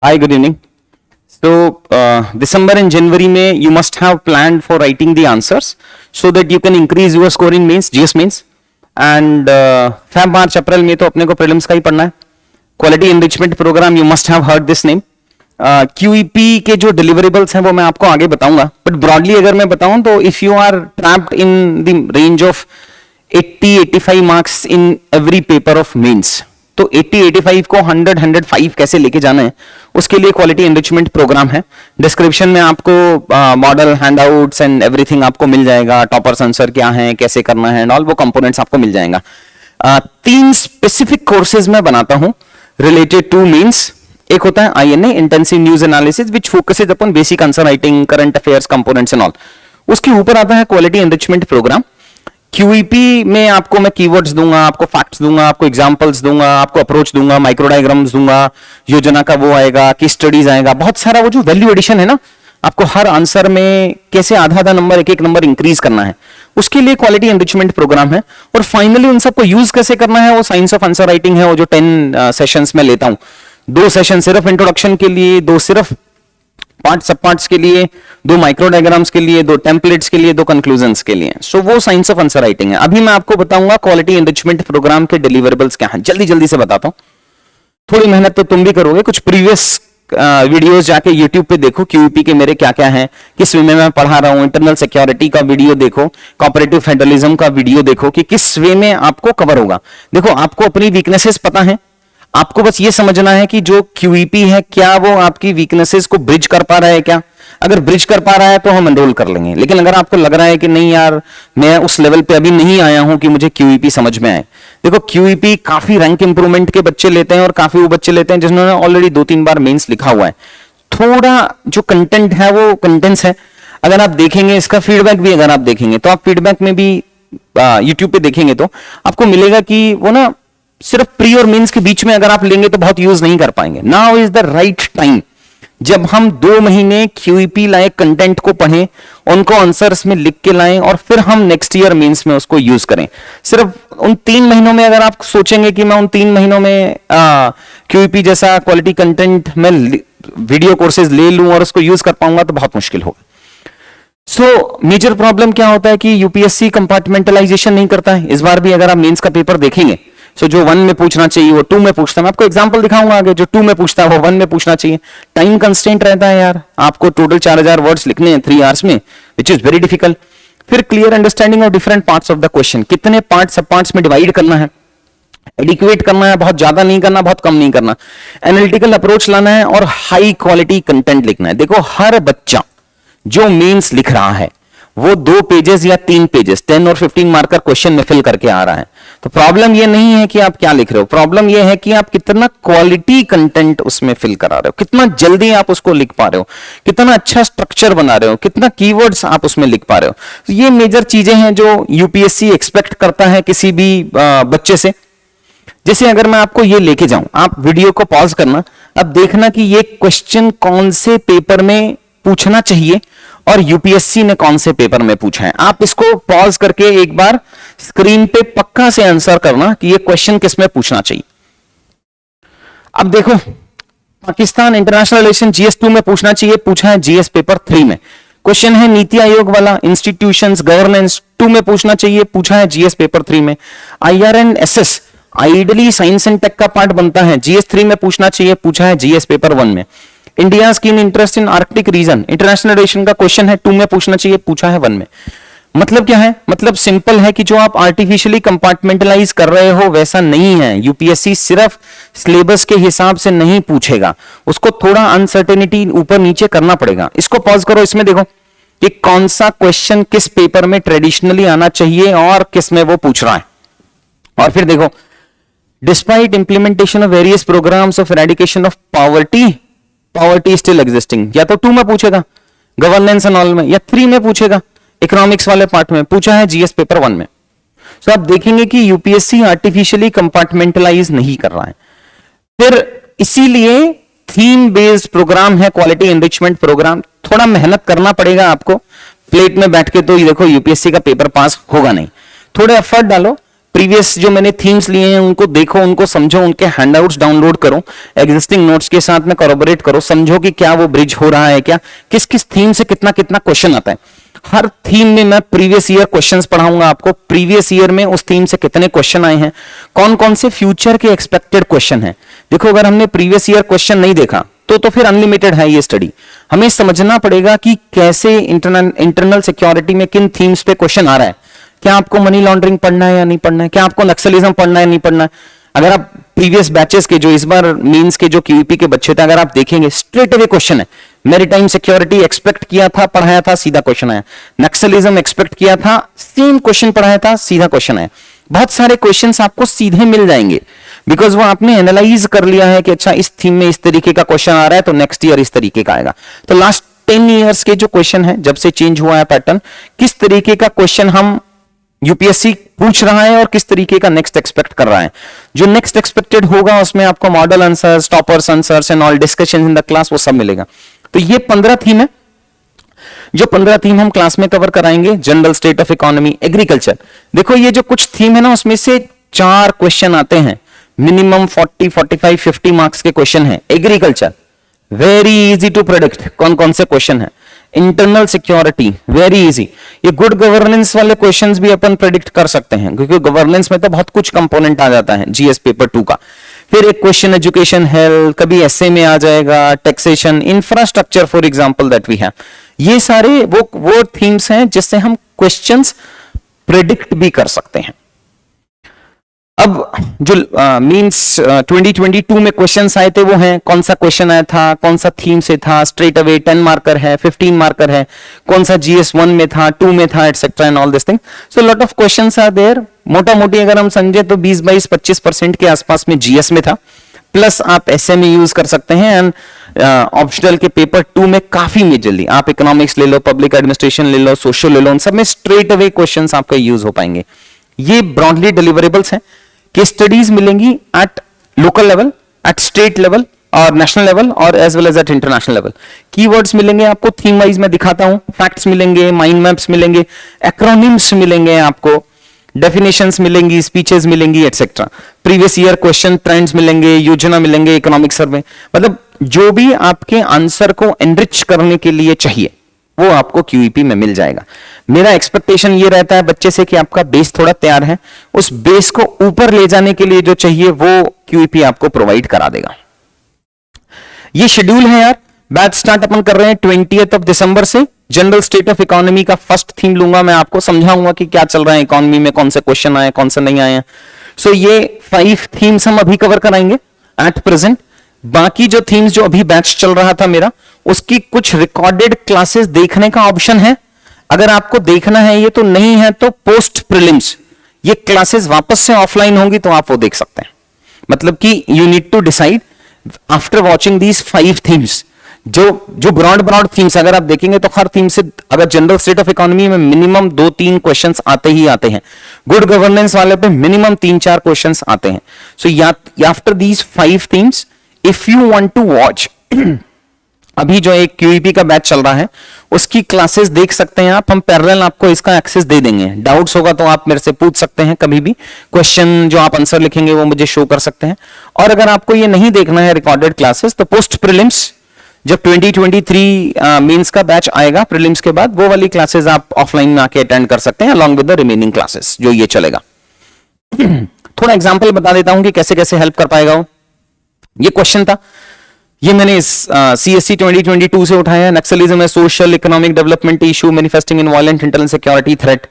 Hi, good evening. So, December and January में you must have planned for writing the answers so that you can increase your score in mains, GS mains. And Feb, March, April में तो अपने को prelims का ही पढ़ना है. Quality Enrichment Program, you must have heard this name. QEP के जो deliverables हैं वो मैं आपको आगे बताऊंगा. But broadly अगर मैं बताऊं तो if you are trapped in the range of 80-85 marks in every paper of mains, तो 80-85 को 100-105 कैसे लेके जाना है उसके लिए क्वालिटी एनरिचमेंट प्रोग्राम है. डिस्क्रिप्शन में आपको मॉडल, हैंडआउट्स एंड एवरीथिंग आपको मिल जाएगा. टॉपर्स आंसर क्या है, कैसे करना है, ऑल वो कंपोनेंट्स आपको मिल जाएगा. 3 स्पेसिफिक कोर्सेज में बनाता हूं रिलेटेड टू मीन्स. एक होता है INA, intensive news analysis, which focuses upon basic answer writing, current affairs, components and all. उसके ऊपर आता है क्वालिटी एनरिचमेंट प्रोग्राम. QEP में आपको मैं कीवर्ड्स दूंगा, आपको फैक्ट्स दूंगा, आपको एग्जांपल्स दूंगा, आपको अप्रोच दूंगा, माइक्रो डायग्राम्स दूंगा, योजना का वो आएगा, केस स्टडीज आएगा, बहुत सारा वो जो वैल्यू एडिशन है ना, आपको हर आंसर में कैसे आधा नंबर, एक नंबर इंक्रीज करना है, उसके लिए क्वालिटी एनरिचमेंट प्रोग्राम है. और फाइनली उन सबको यूज कैसे करना है वो साइंस ऑफ आंसर राइटिंग है, वो जो 10 सेशंस में लेता हूं. 2 सेशन सिर्फ इंट्रोडक्शन के लिए, 2 सिर्फ पार्ट सब पार्ट्स के लिए, 2 माइक्रो डायग्राम्स के लिए, 2 टेम्पलेट्स के लिए, 2 कंक्लूजन्स के लिए. सो वो साइंस ऑफ आंसर राइटिंग है. अभी मैं आपको बताऊंगा क्वालिटी एनरिचमेंट प्रोग्राम के डिलीवरेबल्स क्या हैं. जल्दी जल्दी से बताता हूं. थोड़ी मेहनत तो तुम भी करोगे. कुछ प्रीवियस वीडियोस जाके यूट्यूब पे देखो, QEP के मेरे क्या क्या हैं, किस वे में मैं पढ़ा रहा हूं. इंटरनल सिक्योरिटी का वीडियो देखो, कोऑपरेटिव फेडरलिज्म का वीडियो देखो कि किस वे में आपको कवर होगा. देखो, आपको अपनी वीकनेसेस पता है, आपको बस ये समझना है कि जो QEP है क्या वो आपकी वीकनेसेस को ब्रिज कर पा रहा है क्या. अगर ब्रिज कर पा रहा है तो हम एनरोल कर लेंगे. लेकिन अगर आपको लग रहा है कि नहीं यार, मैं उस लेवल पे अभी नहीं आया हूं कि मुझे QEP समझ में आए. देखो, QEP काफी रैंक इंप्रूवमेंट के बच्चे लेते हैं और काफी वो बच्चे लेते हैं जिन्होंने ऑलरेडी 2-3 बार मेंस लिखा हुआ है. थोड़ा जो कंटेंट है वो कंटेंट्स है. अगर आप देखेंगे इसका फीडबैक भी, अगर आप देखेंगे तो आप फीडबैक में भी यूट्यूब पे देखेंगे तो आपको मिलेगा कि वो ना सिर्फ प्री और मेंस के बीच में अगर आप लेंगे तो बहुत यूज नहीं कर पाएंगे. Now is the right time. जब हम 2 महीने QEP लायक कंटेंट को पढ़ें, उनको आंसर्स में लिख के लाएं और फिर हम नेक्स्ट ईयर मेंस में उसको यूज करें. सिर्फ उन 3 महीनों में अगर आप सोचेंगे कि मैं उन 3 महीनों में QEP जैसा क्वालिटी कंटेंट में वीडियो कोर्सेज ले लूं और उसको यूज कर पाऊंगा तो बहुत मुश्किल होगा. सो मेजर प्रॉब्लम क्या होता है कि UPSC कंपार्टमेंटलाइजेशन नहीं करता है. इस बार भी अगर आप मेंस का पेपर देखेंगे तो जो 1 में पूछना चाहिए वो 2 में पूछता है. मैं आपको एग्जांपल दिखाऊंगा आगे. जो 2 में पूछता है वो 1 में पूछना चाहिए. टाइम कंस्ट्रेंट रहता है यार. आपको टोटल 4000 वर्ड्स लिखने हैं 3 आवर्स में, विच इज वेरी डिफिकल्ट. फिर clear understanding of different parts of the question. कितने पार्ट सब पार्ट्स में डिवाइड करना है, एडिक्वेट करना है, बहुत ज्यादा नहीं करना, बहुत कम नहीं करना, एनालिटिकल अप्रोच लाना है और हाई क्वालिटी कंटेंट लिखना है. देखो, हर बच्चा जो मेंस लिख रहा है वो 2 पेजेस या 3 पेजेस 10 और 15 मार्कर क्वेश्चन में फिल करके आ रहा है. तो प्रॉब्लम ये नहीं है कि आप क्या लिख रहे हो, प्रॉब्लम ये है कि आप कितना क्वालिटी कंटेंट उसमें फिल करा रहे हो, कितना जल्दी आप उसको लिख पा रहे हो, कितना अच्छा स्ट्रक्चर बना रहे हो, कितना कीवर्ड्स आप उसमें लिख पा रहे हो. तो ये मेजर चीजें हैं जो UPSC एक्सपेक्ट करता है किसी भी बच्चे से. जैसे अगर मैं आपको ये लेके जाऊं, आप वीडियो को पॉज करना, अब देखना कि ये क्वेश्चन कौन से पेपर में पूछना चाहिए और UPSC ने कौन से पेपर में पूछा है. आप इसको पॉज करके एक बार स्क्रीन पे पक्का से आंसर करना कि ये क्वेश्चन किस में पूछना चाहिए. अब देखो, पाकिस्तान इंटरनेशनल रिलेशन GS2 में पूछना चाहिए, पूछा है GS पेपर 3 में. क्वेश्चन है नीति आयोग वाला, इंस्टीट्यूशंस गवर्नेंस 2 में पूछना चाहिए, पूछा है GS पेपर 3 में. IRNSS ideally science and tech का पार्ट बनता है, GS3 में पूछना चाहिए, पूछा है GS पेपर 1 में. India keen interest in Arctic region, international relation का क्वेश्चन है, 2 में पूछना चाहिए, पूछा है 1 में. मतलब क्या है? मतलब सिंपल है कि जो आप आर्टिफिशियली कंपार्टमेंटलाइज कर रहे हो वैसा नहीं है. UPSC सिर्फ सिलेबस के हिसाब से नहीं पूछेगा, उसको थोड़ा अनसर्टेनिटी ऊपर नीचे करना पड़ेगा. इसको पॉज करो, इसमें देखो कि कौन सा क्वेश्चन किस पेपर में ट्रेडिशनली आना चाहिए और किस में वो पूछ रहा है. और फिर देखो, despite implementation of various programmes of eradication of poverty still existing, या तो 2 में पूछेगा गवर्नेंस एंड ऑल में, या 3 में पूछेगा इकोनॉमिक्स वाले पार्ट में, पूछा है GS पेपर 1 में. तो आप देखेंगे कि UPSC आर्टिफिशियली कंपार्टमेंटलाइज नहीं कर रहा है. फिर इसीलिए थीम बेस्ड प्रोग्राम है क्वालिटी एनरिचमेंट प्रोग्राम. थोड़ा मेहनत करना पड़ेगा आपको. प्लेट में बैठ के तो ये देखो UPSC का पेपर पास होगा नहीं. थोड़े एफर्ट डालो, प्रीवियस जो मैंने थीम्स लिए हैं उनको देखो, उनको समझो, उनके हैंडआउट्स डाउनलोड करो, एग्जिस्टिंग नोट्स के साथ में कोलैबोरेट करो, समझो कि क्या वो ब्रिज हो रहा है, क्या किस किस थीम से कितना कितना क्वेश्चन आता है। हर थीम में मैं प्रीवियस ईयर क्वेश्चंस पढ़ाऊंगा आपको, प्रीवियस ईयर में उस थीम से कितने क्वेश्चन आए हैं, कौन कौन से फ्यूचर के एक्सपेक्टेड क्वेश्चन हैं। देखो अगर हमने प्रीवियस ईयर क्वेश्चन नहीं देखा तो फिर अनलिमिटेड है ये स्टडी। हमें समझना पड़ेगा कि कैसे इंटरनल सिक्योरिटी में किन थीम्स पे क्वेश्चन आ रहा है। क्या आपको मनी लॉन्ड्रिंग पढ़ना है या नहीं पढ़ना है, क्या आपको नक्सलिज्म पढ़ना है नहीं पढ़ना है। अगर आप प्रीवियस बैचेस के जो इस बार मींस के जो क्यूईपी के बच्चे थे, अगर आप देखेंगे स्ट्रेट अवे क्वेश्चन है, मैरीटाइम सिक्योरिटी एक्सपेक्ट किया था, पढ़ाया था, सीधा क्वेश्चन आया। नक्सलिज्म एक्सपेक्ट किया था, सेम क्वेश्चन पढ़ाया था, सीधा क्वेश्चन आया। बहुत सारे क्वेश्चंस आपको सीधे मिल जाएंगे बिकॉज वो आपने एनालाइज कर लिया है कि अच्छा इस थीम में इस तरीके का क्वेश्चन आ रहा है तो नेक्स्ट ईयर इस तरीके का आएगा। तो लास्ट 10 ईयर्स के जो क्वेश्चन है, जब से चेंज हुआ है पैटर्न, किस तरीके का क्वेश्चन हम यूपीएससी पूछ रहा है और किस तरीके का नेक्स्ट एक्सपेक्ट कर रहा है। जो नेक्स्ट एक्सपेक्टेड होगा उसमें आपको model answers, toppers answers and all discussion in the class वो सब मिलेगा। तो ये 15 थीम है, जो 15 थीम हम क्लास में कवर कराएंगे। General state of economy, agriculture. देखो ये जो कुछ थीम है ना, उसमें से 4 क्वेश्चन आते हैं, मिनिमम 40, 45, 50 मार्क्स के क्वेश्चन है। Agriculture very easy to predict, कौन कौन से क्वेश्चन है। इंटरनल सिक्योरिटी वेरी इजी, ये गुड गवर्नेंस वाले क्वेश्चंस भी अपन प्रेडिक्ट कर सकते हैं क्योंकि गवर्नेंस में तो बहुत कुछ कंपोनेंट आ जाता है जीएस पेपर 2 का। फिर एक क्वेश्चन एजुकेशन हेल्थ, कभी एसए में आ जाएगा, taxation, infrastructure for example that we have. ये सारे वो थीम्स हैं जिससे हम क्वेश्चंस प्रेडिक्ट भी कर सकते हैं। अब जो मींस 2022 में क्वेश्चंस आए थे वो हैं, कौन सा क्वेश्चन आया था, कौन सा थीम से था, स्ट्रेट अवे 10 मार्कर है, 15 मार्कर है, कौन सा जीएस 1 में था, 2 में था, etcetera and all this thing. So lot of questions are there. मोटा मोटी अगर हम समझे तो 20-22-25% के आसपास में जीएस में था, प्लस आप एसए में यूज कर सकते हैं एंड ऑप्शनल के पेपर 2 में काफी मेजरली आप इकोनॉमिक्स ले लो, पब्लिक एडमिनिस्ट्रेशन ले लो, सोशल ले लो, उन सब में स्ट्रेट अवे क्वेश्चंस आपका यूज हो पाएंगे। ये ब्रॉडली डिलीवरेबल्स हैं। केस स्टडीज मिलेंगी at local level, at state level और नेशनल लेवल और as well as at international level. Keywords मिलेंगे आपको, थीम वाइज मैं दिखाता हूं, फैक्ट्स मिलेंगे, माइंड मैप्स मिलेंगे, एक्रोनिम्स मिलेंगे आपको, डेफिनेशंस मिलेंगी, स्पीचेस मिलेंगी, etcetera. Previous year question trends मिलेंगे, योजना मिलेंगे, इकोनॉमिक सर्वे, मतलब जो भी आपके आंसर को एनरिच करने के लिए चाहिए वो आपको क्यूईपी में मिल जाएगा। मेरा एक्सपेक्टेशन ये रहता है बच्चे से कि आपका बेस थोड़ा तैयार है, उस बेस को ऊपर ले जाने के लिए जो चाहिए वो क्यूईपी आपको प्रोवाइड करा देगा। ये शेड्यूल है यार, बैच स्टार्ट अपन कर रहे हैं 20th of दिसंबर से। जनरल स्टेट ऑफ इकोनॉमी का फर्स्ट थीम लूंगा मैं, आपको समझाऊंगा कि क्या चल रहा है इकोनॉमी में, कौन से क्वेश्चन आए, कौन से नहीं आए हैं। सो ये 5 थीम्स हम अभी कवर कराएंगे एट प्रेजेंट। बाकी जो थीम्स जो अभी बैच चल रहा था मेरा, उसकी कुछ रिकॉर्डेड क्लासेस देखने का ऑप्शन है। अगर आपको देखना है ये तो नहीं है तो पोस्ट प्रीलिम्स ये क्लासेस वापस से ऑफलाइन होंगी तो आप वो देख सकते हैं। मतलब कि you need to decide after watching these 5 themes. जो ब्रॉड थीम्स अगर आप देखेंगे तो हर थीम से अगर जनरल स्टेट ऑफ इकोनॉमी में मिनिमम 2-3 क्वेश्चंस आते ही आते हैं, गुड गवर्नेंस वाले पे मिनिमम 3-4 क्वेश्चंस आते हैं। So after these 5 themes if you want to watch, अभी जो एक क्यूईपी का बैच चल रहा है उसकी क्लासेस देख सकते हैं आप, हम पैरेलल आपको इसका एक्सेस दे देंगे। डाउट्स होगा तो आप मेरे से पूछ सकते हैं कभी भी, क्वेश्चन जो आप आंसर लिखेंगे वो मुझे शो कर सकते हैं। और अगर आपको ये नहीं देखना है रिकॉर्डेड क्लासेस तो पोस्ट प्रीलिम्स जब 2023 मेंस का बैच आएगा प्रीलिम्स के बाद, वो वाली क्लासेस आप ऑफलाइन में आके अटेंड कर सकते हैं along with the remaining classes जो ये चलेगा। थोड़ा एग्जांपल बता देता हूं कि कैसे कैसे हेल्प कर पाएगा वो। ये क्वेश्चन था, ये मैंने इस CSC 2022 से उठाया है। नक्सलिज्म है social economic development issue manifesting in violent internal security threat.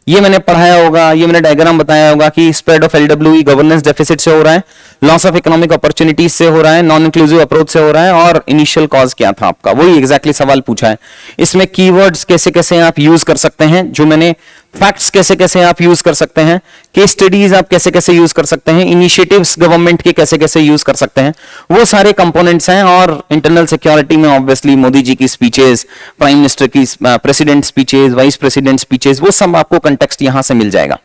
ये मैंने पढ़ाया होगा, ये मैंने डायग्राम बताया होगा कि spread of LWE governance deficit से हो रहा है, लॉस ऑफ इकोनॉमिक अपॉर्चुनिटीज से हो रहा है, नॉन इंक्लूसिव अप्रोच से हो रहा है, और इनिशियल कॉज क्या था आपका, वही एग्जैक्टली सवाल पूछा है। इसमें कीवर्ड्स कैसे कैसे आप यूज कर सकते हैं, जो मैंने फैक्ट्स कैसे कैसे आप यूज कर सकते हैं, केस स्टडीज आप कैसे कैसे यूज कर सकते हैं, इनिशिएटिव्स गवर्नमेंट के कैसे कैसे यूज कर सकते हैं, वो सारे कंपोनेंट्स हैं। और इंटरनल सिक्योरिटी में ऑब्वियसली मोदी जी की स्पीचेस, प्राइम मिनिस्टर की president speeches, vice president speeches, वो सब आपको कंटेक्स्ट यहां से मिल जाएगा।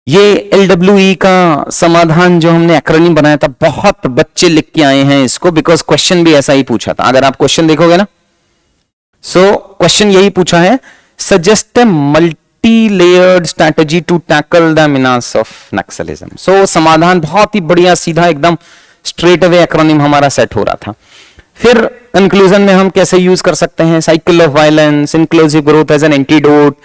ये LWE का समाधान जो हमने एक्रोनिम बनाया था, बहुत बच्चे लिख के आए हैं इसको, बिकॉज क्वेश्चन भी ऐसा ही पूछा था। अगर आप क्वेश्चन देखोगे ना, सो क्वेश्चन यही पूछा है, suggest multi-layered strategy to tackle the menace of Naxalism. So समाधान बहुत ही बढ़िया सीधा एकदम straight away acronym हमारा सेट हो रहा था. फिर कंक्लूजन में हम कैसे यूज कर सकते हैं cycle of violence, inclusive growth as an antidote.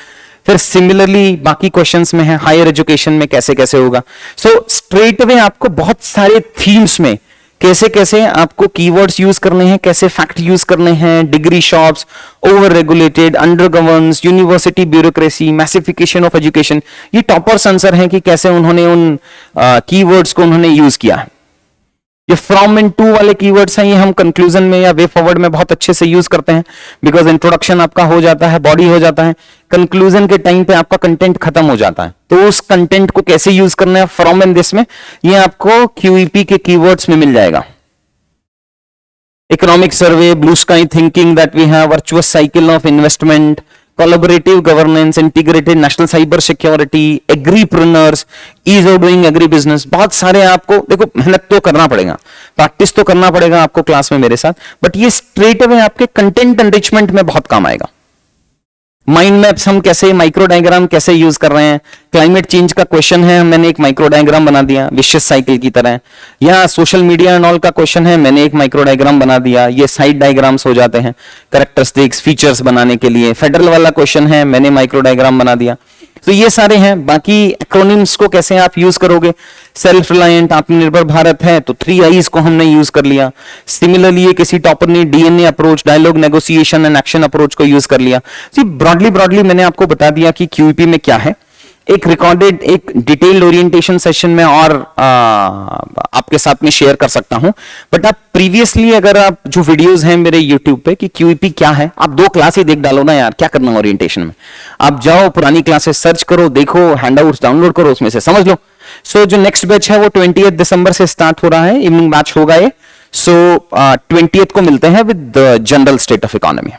फिर सिमिलरली बाकी क्वेश्चंस में है हायर एजुकेशन में कैसे कैसे होगा. सो स्ट्रेट अवे आपको बहुत सारे थीम्स में कैसे कैसे आपको कीवर्ड्स यूज करने हैं, कैसे फैक्ट यूज करने हैं, degree shops, over regulated, under governance, university bureaucracy, massification of education, ये टॉपर्स आंसर हैं कि कैसे उन्होंने उन कीवर्ड्स को उन्होंने यूज किया है. ये फ्रॉम एंड टू वाले कीवर्ड्स हैं, ये हम कंक्लूजन में या वे फॉरवर्ड में बहुत अच्छे से यूज करते हैं बिकॉज इंट्रोडक्शन आपका हो जाता है, बॉडी हो जाता है, कंक्लूजन के टाइम पे आपका कंटेंट खत्म हो जाता है. तो उस कंटेंट को कैसे यूज करना है फ्रॉम एंड दिस में, ये आपको क्यूईपी के कीवर्ड्स में मिल जाएगा. Economic survey, blue sky thinking that we have, virtuous cycle of investment, collaborative governance, integrated national cyber security, agripreneurs, ease of doing agri business. बहुत सारे आपको देखो मेहनत तो करना पड़ेगा, प्रैक्टिस तो करना पड़ेगा आपको क्लास में मेरे साथ, बट ये स्ट्रेट अवे आपके कंटेंट एनरिचमेंट में बहुत काम आएगा. माइंड मैप्स हम कैसे, माइक्रो डायग्राम कैसे यूज कर रहे हैं. क्लाइमेट चेंज का क्वेश्चन है, मैंने एक माइक्रो डायग्राम बना दिया विशियस साइकिल की तरह. या सोशल मीडिया एंड ऑल का क्वेश्चन है, मैंने एक माइक्रो डायग्राम बना दिया. ये साइड डायग्राम्स हो जाते हैं कैरेक्टरिस्टिक्स फीचर्स बनाने के लिए. फेडरल वाला क्वेश्चन है, मैंने माइक्रो डायग्राम बना दिया. तो ये सारे हैं. बाकी एक्रोनिम्स को कैसे आप यूज करोगे, सेल्फ रिलायंट, आत्मनिर्भर भारत है तो 3 I's को हमने यूज कर लिया. सिमिलरली ये किसी टॉपर ने DNA approach, dialogue, negotiation and action approach को यूज कर लिया. ब्रॉडली मैंने आपको बता दिया कि क्यूईपी में क्या है. एक रिकॉर्डेड, एक डिटेल्ड ओरिएंटेशन सेशन में और आपके साथ में शेयर कर सकता हूं. बट आप प्रीवियसली अगर आप जो वीडियोस हैं मेरे यूट्यूब पे कि क्यूईपी क्या है, आप 2 क्लास ही देख डालो ना यार, क्या करना ओरिएंटेशन में. आप जाओ पुरानी क्लासेस सर्च करो, देखो, हैंडआउट्स डाउनलोड करो, उसमें से समझ लो. सो जो नेक्स्ट बैच है वो 20 दिसंबर से स्टार्ट हो रहा है, इवनिंग बैच होगा ये. सो 20 को मिलते हैं with general state of economy.